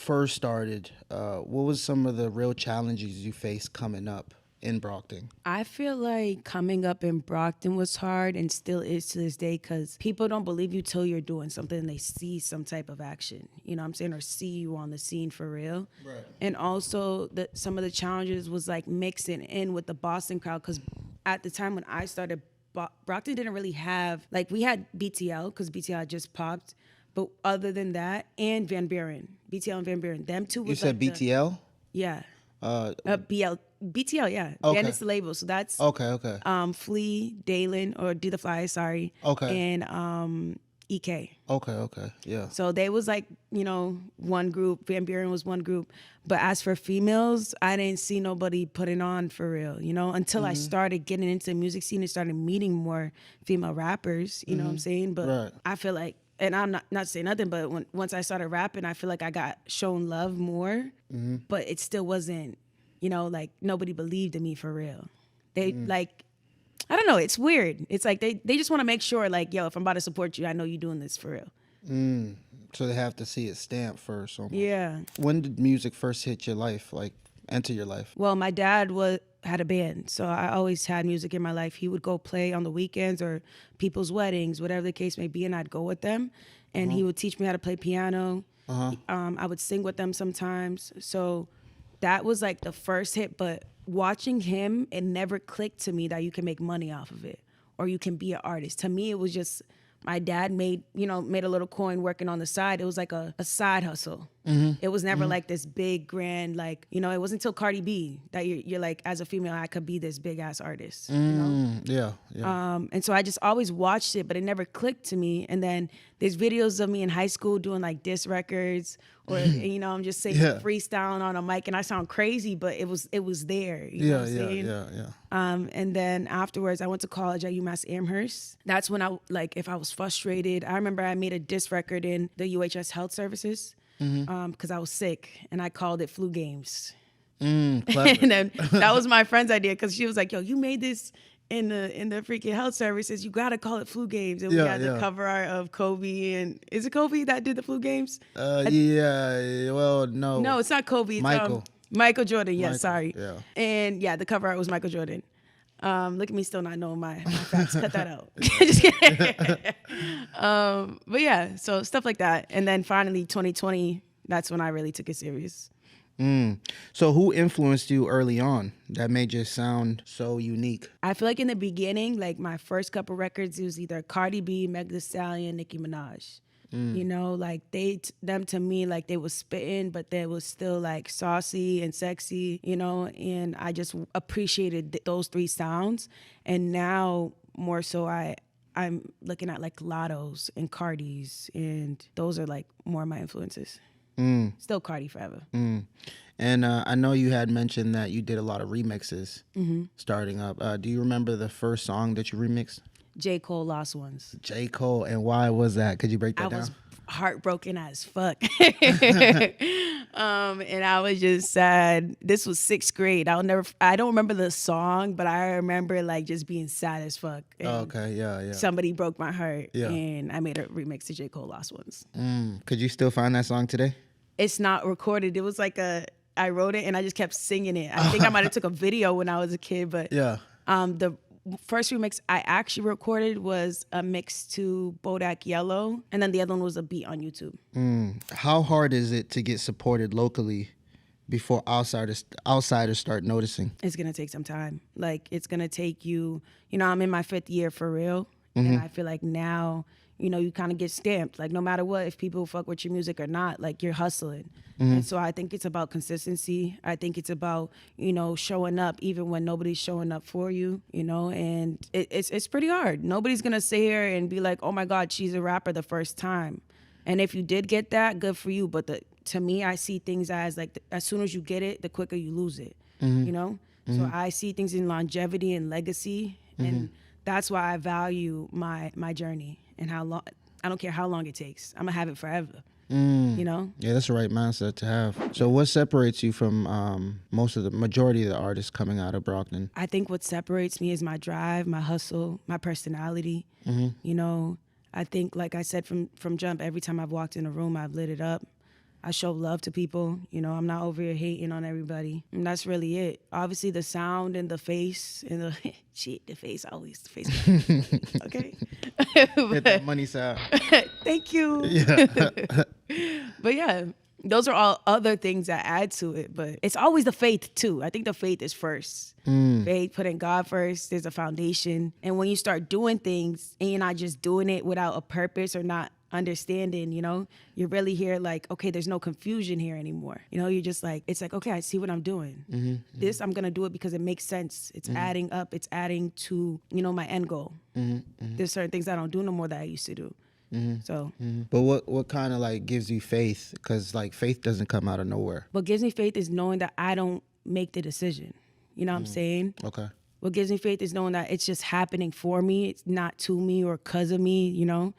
first started, what was some of the real challenges you faced coming up in Brockton? I feel like coming up in Brockton was hard and still is to this day because people don't believe you till you're doing something and they see some type of action, you know what I'm saying, or see you on the scene for real. Right. And also some of the challenges was like mixing in with the Boston crowd because at the time when I started, Brockton didn't really have, like we had BTL because BTL had just popped, but other than that, and Van Buren, BTL and Van Buren, them two was You said like BTL? yeah. BTL, yeah. Okay. Band is the label. So that's Okay. Flea, Dalen, or Do the Fly, sorry. Okay. And EK. Okay. Yeah. So they was like, one group. Van Buren was one group. But as for females, I didn't see nobody putting on for real, until I started getting into the music scene and started meeting more female rappers, you know what I'm saying? But Right. I feel like, and I'm not saying nothing, but once I started rapping, I feel like I got shown love more, but it still wasn't, like nobody believed in me for real. They like, I don't know, it's weird. It's like they just want to make sure like, yo, if I'm about to support you, I know you're doing this for real. So they have to see it stamped first. Almost. Yeah. When did music first hit your life, like enter your life? Well, my dad had a band, so I always had music in my life. He would go play on the weekends or people's weddings, whatever the case may be, and I'd go with them. And he would teach me how to play piano. I would sing with them sometimes. So that was like the first hit, but watching him, it never clicked to me that you can make money off of it or you can be an artist. To me, it was just my dad made a little coin working on the side. It was like a side hustle. It was never like this big grand, like, it wasn't until Cardi B that you're like, as a female, I could be this big ass artist, Yeah. And so I just always watched it, but it never clicked to me. And then there's videos of me in high school doing like diss records or, I'm just singing freestyling on a mic and I sound crazy, but it was there. You know what I'm saying? Yeah. And then afterwards I went to college at UMass Amherst. That's when if I was frustrated, I remember I made a diss record in the UHS Health Services because I was sick and I called it Flu Games. Clever. And then that was my friend's idea because she was like, yo, you made this in the freaking health services, you gotta call it Flu Games. And we had the cover art of Kobe, and is it Kobe that did the Flu Games? Well, no. No, it's not Kobe. It's Michael. Michael Jordan, yes, Michael, sorry. yeah. And yeah, the cover art was Michael Jordan. Look at me still not knowing my facts. Cut that out. Just kidding. But yeah, so stuff like that. And then finally 2020, that's when I really took it serious. So who influenced you early on that made your sound so unique? I feel like in the beginning, like my first couple records, it was either Cardi B, Meg Thee Stallion, Nicki Minaj. Like them to me, like they was spitting, but they was still like saucy and sexy, and I just appreciated those three sounds. And now more so I'm looking at like Lottos and Cardis, and those are like more of my influences. Still Cardi forever. And I know you had mentioned that you did a lot of remixes starting up. Do you remember the first song that you remixed? J. Cole, Lost Ones. J. Cole, and why was that? Could you break that down? I was heartbroken as fuck. And I was just sad. This was 6th grade. I don't remember the song, but I remember like just being sad as fuck. Okay, yeah. Somebody broke my heart, Yeah. and I made a remix to J. Cole, Lost Ones. Could you still find that song today? It's not recorded. It was like I wrote it and I just kept singing it. I think I might have took a video when I was a kid, but the first remix I actually recorded was a mix to Bodak Yellow, and then the other one was a beat on YouTube. How hard is it to get supported locally before outsiders start noticing? It's gonna take some time. Like it's gonna take you. I'm in my 5th year for real, and I feel like now, you kind of get stamped. Like no matter what, if people fuck with your music or not, like you're hustling. And so I think it's about consistency. I think it's about, showing up even when nobody's showing up for you, and it's pretty hard. Nobody's going to sit here and be like, oh my God, she's a rapper the first time. And if you did get that, good for you. But to me, I see things as like, as soon as you get it, the quicker you lose it, So I see things in longevity and legacy. And that's why I value my journey and how long. I don't care how long it takes. I'm going to have it forever. Yeah, that's the right mindset to have. So what separates you from majority of the artists coming out of Brockton? I think what separates me is my drive, my hustle, my personality. I think, like I said from jump, every time I've walked in a room, I've lit it up. I show love to people. You know, I'm not over here hating on everybody. And that's really it. Obviously, the sound and the face and the shit, the face, always the face. Okay? Hit that money sound. Thank you. Yeah. But yeah, those are all other things that add to it. But it's always the faith, too. I think the faith is first. Faith, putting God first. There's a foundation. And when you start doing things and you're not just doing it without a purpose or not understanding, you know, you're really here like, okay, there's no confusion here anymore. You know, you're just like, it's like, okay, I see what I'm doing. This, I'm going to do it because it makes sense. It's adding up. It's adding to, you know, my end goal. There's certain things I don't do no more that I used to do. So, But what kind of like gives you faith? Because like faith doesn't come out of nowhere. what gives me faith is knowing that I don't make the decision. You know what I'm saying? Okay. What gives me faith is knowing that it's just happening for me. It's not to me or because of me, you know?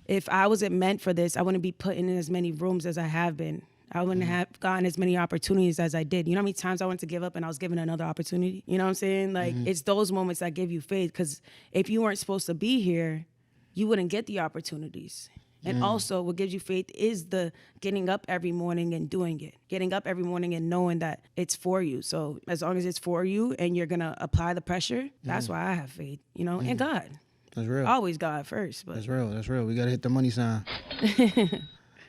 If I wasn't meant for this, I wouldn't be put in as many rooms as I have been. I wouldn't have gotten as many opportunities as I did. You know how many times I wanted to give up and I was given another opportunity? You know what I'm saying? Like, it's those moments that give you faith. Because if you weren't supposed to be here, you wouldn't get the opportunities. And also, what gives you faith is the getting up every morning and doing it. Getting up every morning and knowing that it's for you. So as long as it's for you and you're going to apply the pressure, that's why I have faith, you know, and God. That's real. Always God first. But That's real. That's real. We got to hit the money sign.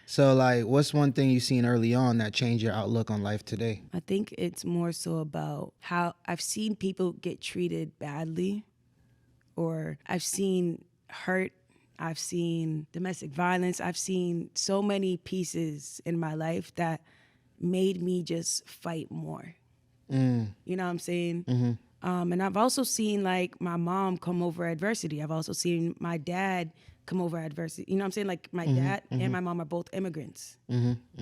So, like, what's one thing you've seen early on that changed your outlook on life today? I think it's more so about how I've seen people get treated badly, or I've seen hurt. I've seen domestic violence. I've seen so many pieces in my life that made me just fight more. You know what I'm saying? And I've also seen like my mom come over adversity. I've also seen my dad come over adversity. You know what I'm saying? Like my dad and my mom are both immigrants.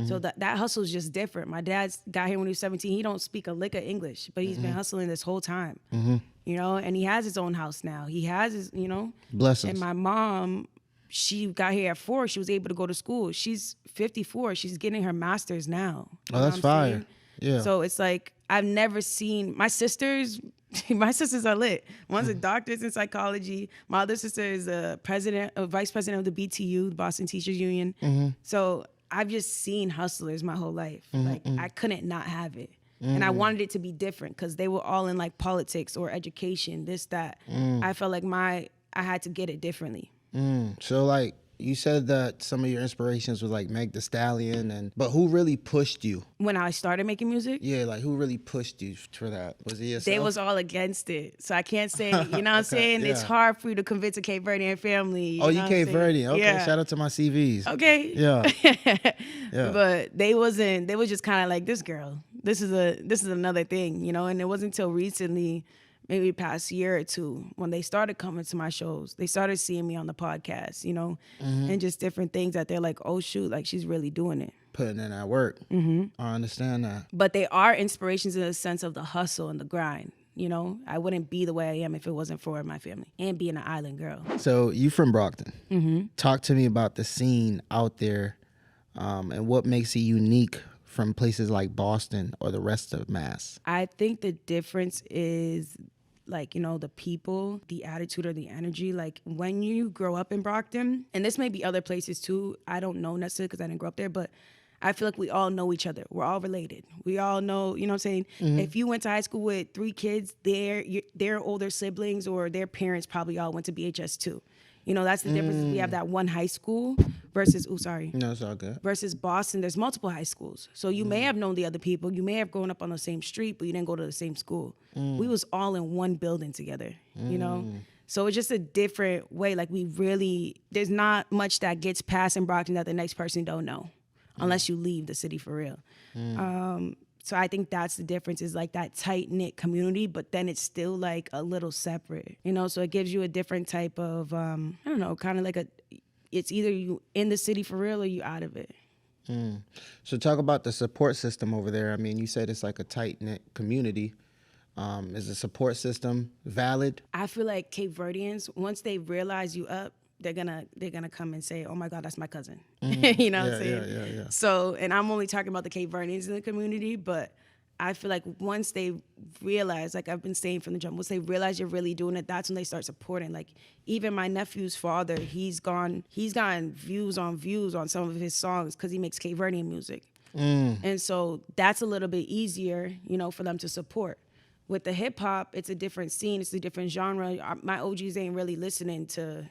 So that hustle is just different. My dad's got here when he was 17. He don't speak a lick of English, but he's been hustling this whole time. You know, and he has his own house now. He has his, you know. Blessings. And my mom, she got here at 4. She was able to go to school. She's 54. She's getting her master's now. Oh, that's fire. Yeah. So it's like, I've never seen, my sisters are lit. One's a doctorate in psychology. My other sister is a vice president of the BTU, the Boston Teachers Union. So I've just seen hustlers my whole life. Like, I couldn't not have it. And I wanted it to be different because they were all in like politics or education, this, that. I felt like I had to get it differently. So like you said that some of your inspirations was like Meg Thee Stallion, but who really pushed you? When I started making music? Yeah, like who really pushed you for that? Was it yourself? They was all against it. So I can't say, you know what I'm saying? Yeah. It's hard for you to convince a Cape Verdean family. You Cape Verdean. Okay, yeah. Shout out to my CVs. Okay. Yeah. Yeah. But they was just kind of like, this girl, this is another thing, you know? And it wasn't until recently, maybe past year or two, when they started coming to my shows, they started seeing me on the podcast, you know, and just different things that they're like, oh shoot, like she's really doing it. Putting in that work. I understand that. But they are inspirations in the sense of the hustle and the grind. You know, I wouldn't be the way I am if it wasn't for my family and being an island girl. So you from Brockton. Talk to me about the scene out there and what makes it unique from places like Boston or the rest of Mass. I think the difference is, like, you know, the people, the attitude or the energy. Like when you grow up in Brockton, and this may be other places too, I don't know necessarily because I didn't grow up there, but I feel like we all know each other. We're all related. We all know, you know what I'm saying? If you went to high school with 3 kids, their older siblings or their parents probably all went to BHS too. You know, that's the difference. We have that one high school versus, No, it's all good. Versus Boston, there's multiple high schools. So you may have known the other people. You may have grown up on the same street, but you didn't go to the same school. We was all in one building together, you know? So it's just a different way. Like there's not much that gets passed in Brockton that the next person don't know unless you leave the city for real. So I think that's the difference, is like that tight-knit community, but then it's still like a little separate, you know? So it gives you a different type of, I don't know, kind of like it's either you in the city for real or you out of it. So talk about the support system over there. I mean, you said it's like a tight-knit community. Is the support system valid? I feel like Cape Verdeans, once they realize you up, they're gonna come and say, oh my God, that's my cousin. You know what I'm saying? Yeah. So, and I'm only talking about the Cape Verdeans in the community, but I feel like once they realize, like I've been saying from the jump, once they realize you're really doing it, that's when they start supporting. Like even my nephew's father, he's gotten views on some of his songs because he makes Cape Verdean music. And so that's a little bit easier, for them to support. With the hip hop, it's a different scene, it's a different genre. My OGs ain't really listening to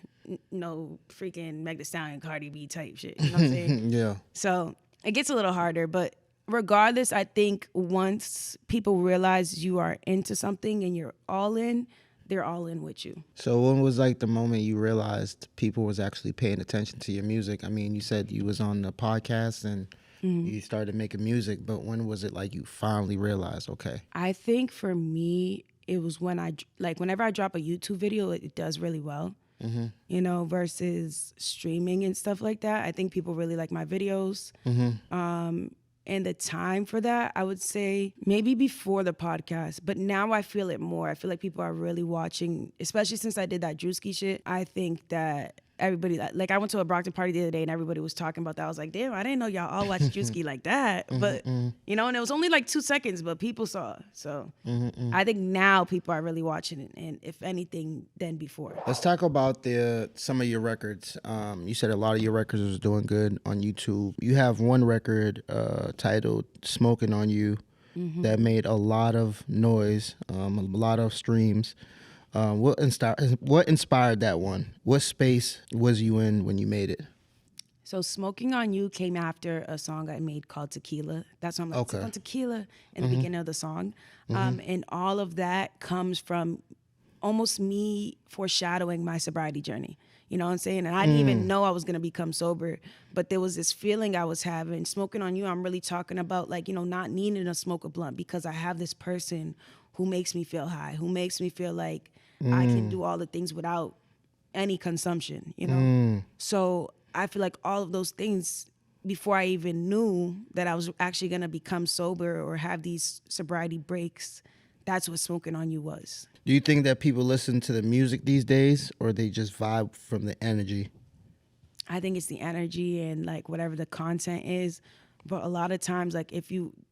no freaking Meg Thee Stallion, Cardi B type shit. You know what I'm saying? Yeah. So it gets a little harder, but regardless, I think once people realize you are into something and you're all in, they're all in with you. So when was like the moment you realized people was actually paying attention to your music? I mean, you said you was on the podcast and you started making music, but when was it like you finally realized, okay? I think for me, it was when whenever I drop a YouTube video, it does really well. Versus streaming and stuff like that. I think people really like my videos. And the time for that, I would say maybe before the podcast. But now I feel it more. I feel like people are really watching, especially since I did that Drewski shit. I think that everybody, like I went to a Brockton party the other day and everybody was talking about that. I was like, damn, I didn't know y'all all watched Drewski like that. But, and it was only like 2 seconds, but people saw. So I think now people are really watching it. And if anything, than before. Let's talk about some of your records. You said a lot of your records was doing good on YouTube. You have one record titled Smoking on You that made a lot of noise, a lot of streams. What inspired that one? What space was you in when you made it? So Smoking on You came after a song I made called Tequila. That's why I'm like, on Tequila in the beginning of the song. And all of that comes from almost me foreshadowing my sobriety journey. You know what I'm saying? And I didn't even know I was going to become sober, but there was this feeling I was having. Smoking on You, I'm really talking about not needing to smoke a blunt because I have this person who makes me feel high, who makes me feel like I can do all the things without any consumption, So I feel like all of those things, before I even knew that I was actually going to become sober or have these sobriety breaks, that's what Smoking on You was. Do you think that people listen to the music these days or they just vibe from the energy? I think it's the energy and like whatever the content is. But a lot of times, like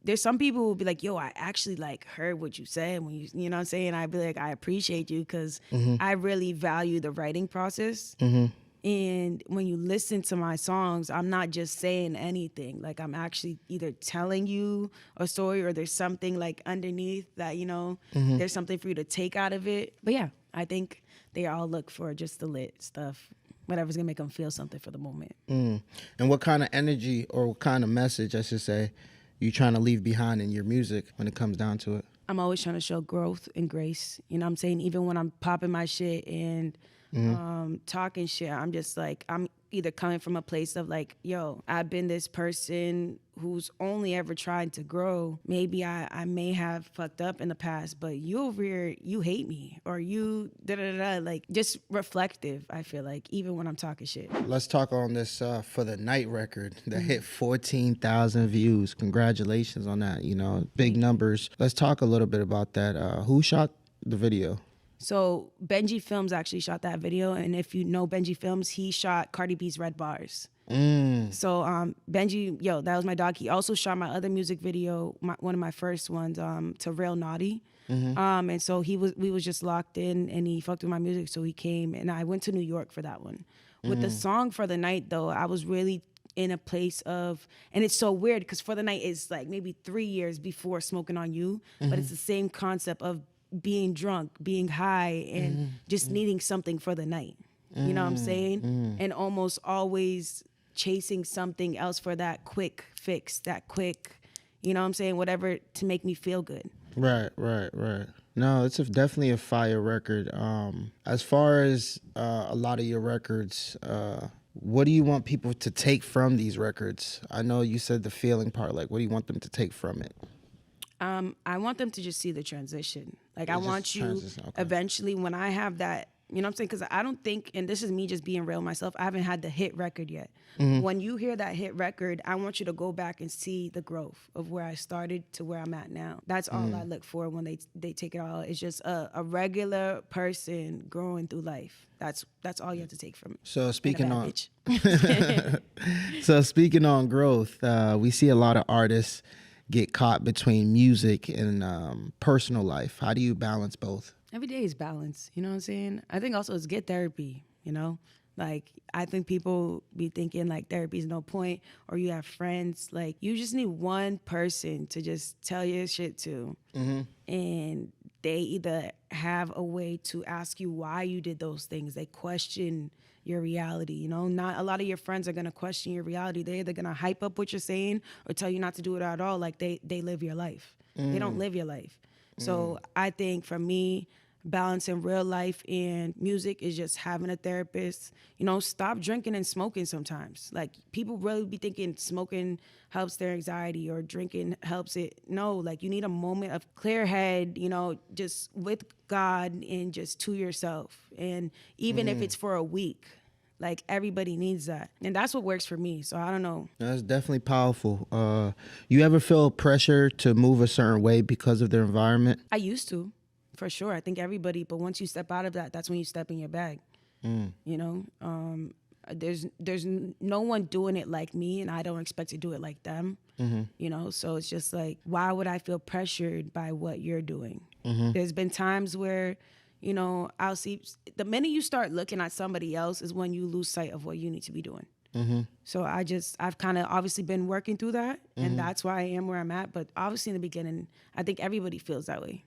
there's some people who will be like, yo, I actually like heard what you said when you know what I'm saying? I'd be like, I appreciate you because I really value the writing process. And when you listen to my songs, I'm not just saying anything. Like I'm actually either telling you a story or there's something like underneath that, there's something for you to take out of it. But yeah, I think they all look for just the lit stuff. Whatever's gonna make them feel something for the moment. And what kind of energy or what kind of message, I should say, you trying to leave behind in your music when it comes down to it? I'm always trying to show growth and grace. You know what I'm saying? Even when I'm popping my shit and talking shit, I'm just like, I'm either coming from a place of like, yo, I've been this person who's only ever tried to grow. Maybe I may have fucked up in the past, but you over here, you hate me or you da-da-da-da. Like just reflective, I feel like, even when I'm talking shit. Let's talk on this For the Night record that hit 14,000 views. Congratulations on that, big numbers. Let's talk a little bit about that. Who shot the video? So Benji Films actually shot that video, and if you know Benji Films, he shot Cardi B's Red Bars. So Benji, that was my dog. He also shot my other music video, one of my first ones, to Real Naughtyy. And so we was just locked in, and he fucked with my music, so he came, and I went to New York for that one. With the song For the Night, though, I was really in a place of, and it's so weird because For the Night is like maybe 3 years before Smoking on You, but it's the same concept of being drunk, being high, and just needing something for the night. You know what I'm saying? And almost always chasing something else for that quick fix, that quick, you know what I'm saying? Whatever to make me feel good. Right. No, it's definitely a fire record. As far as a lot of your records, what do you want people to take from these records? I know you said the feeling part. Like, what do you want them to take from it? I want them to just see the transition. Like, I want you eventually, when I have that, you know what I'm saying? Because I don't think, and this is me just being real myself, I haven't had the hit record yet. When you hear that hit record, I want you to go back and see the growth of where I started to where I'm at now. That's all I look for when they take it all. It's just a regular person growing through life. That's all you have to take from it. So speaking on growth, we see a lot of artists get caught between music and personal life? How do you balance both? Every day is balance. You know what I'm saying? I think also it's get therapy, you know? Like, I think people be thinking like therapy is no point, or you have friends. Like, you just need one person to just tell your shit to. And they either have a way to ask you why you did those things. They question your reality, you know? Not a lot of your friends are gonna question your reality. They're either gonna hype up what you're saying or tell you not to do it at all. Like, they live your life. They don't live your life. So I think for me, balancing real life and music is just having a therapist. You know, stop drinking and smoking sometimes. Like, people really be thinking smoking helps their anxiety or drinking helps it. No, like, you need a moment of clear head, you know, just with God and just to yourself. And even if it's for a week, like, everybody needs that. And that's what works for me. So I don't know. That's definitely powerful. You ever feel pressure to move a certain way because of their environment? I used to, for sure. I think everybody, but once you step out of that, that's when you step in your bag. You know, there's no one doing it like me, and I don't expect to do it like them. You know, so it's just like, why would I feel pressured by what you're doing? There's been times where, you know, I'll see the minute you start looking at somebody else is when you lose sight of what you need to be doing. So I've kind of obviously been working through that, and that's why I am where I'm at. But obviously in the beginning, I think everybody feels that way.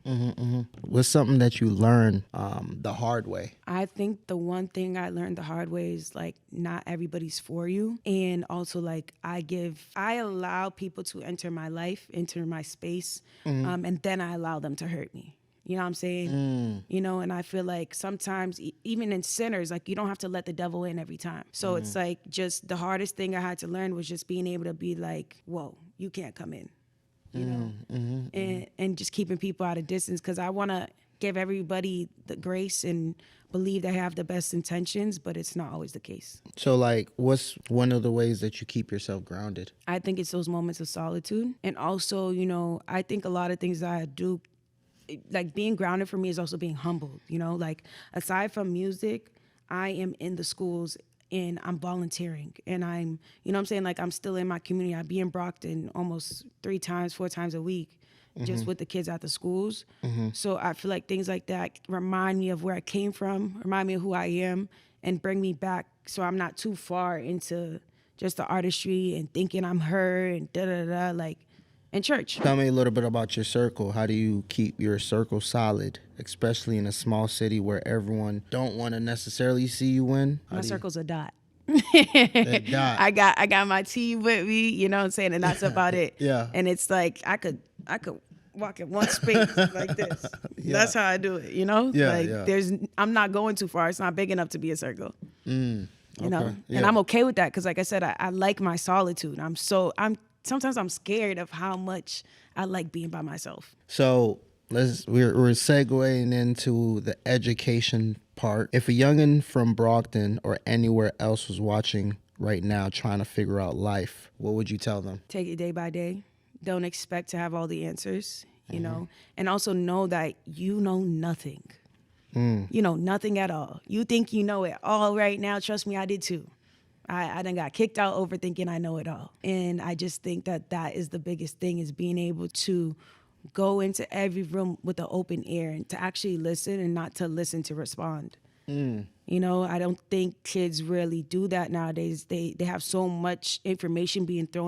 What's something that you learned the hard way? I think the one thing I learned the hard way is, like, not everybody's for you. And also, like, I allow people to enter my life, enter my space, and then I allow them to hurt me. You know what I'm saying? You know, and I feel like sometimes, even in sinners, like, you don't have to let the devil in every time. So it's like, just the hardest thing I had to learn was just being able to be like, whoa, you can't come in, you know? And just keeping people at a distance, because I want to give everybody the grace and believe they have the best intentions, but it's not always the case. So, like, what's one of the ways that you keep yourself grounded? I think it's those moments of solitude. And also, you know, I think a lot of things that I do, like, being grounded for me is also being humbled, you know? Like, aside from music, I am in the schools and I'm volunteering, and I'm, you know what I'm saying? Like, I'm still in my community. I be in Brockton almost 4 times a week, just with the kids at the schools. So I feel like things like that remind me of where I came from, remind me of who I am, and bring me back so I'm not too far into just the artistry and thinking I'm her and da-da-da, like, in church. Tell me a little bit about your circle. How do you keep your circle solid, especially in a small city where everyone don't want to necessarily see you win? My circle's a dot. A dot. I got my team with me, you know what I'm saying, and that's about it. Yeah. And it's like, I could walk in one space like this. That's how I do it, you know? Yeah, like, yeah. I'm not going too far. It's not big enough to be a circle. You know? Okay, yeah. And I'm okay with that, because, like I said, I like my solitude. Sometimes I'm scared of how much I like being by myself. So we're segueing into the education part. If a youngin from Brockton or anywhere else was watching right now trying to figure out life, what would you tell them? Take it day by day. Don't expect to have all the answers, you know, and also know that you know nothing. You know nothing at all. You think you know it all right now. Trust me, I did too. I done got kicked out over thinking I know it all. And I just think that is the biggest thing, is being able to go into every room with an open ear and to actually listen and not to listen to respond. You know, I don't think kids really do that nowadays. They have so much information being thrown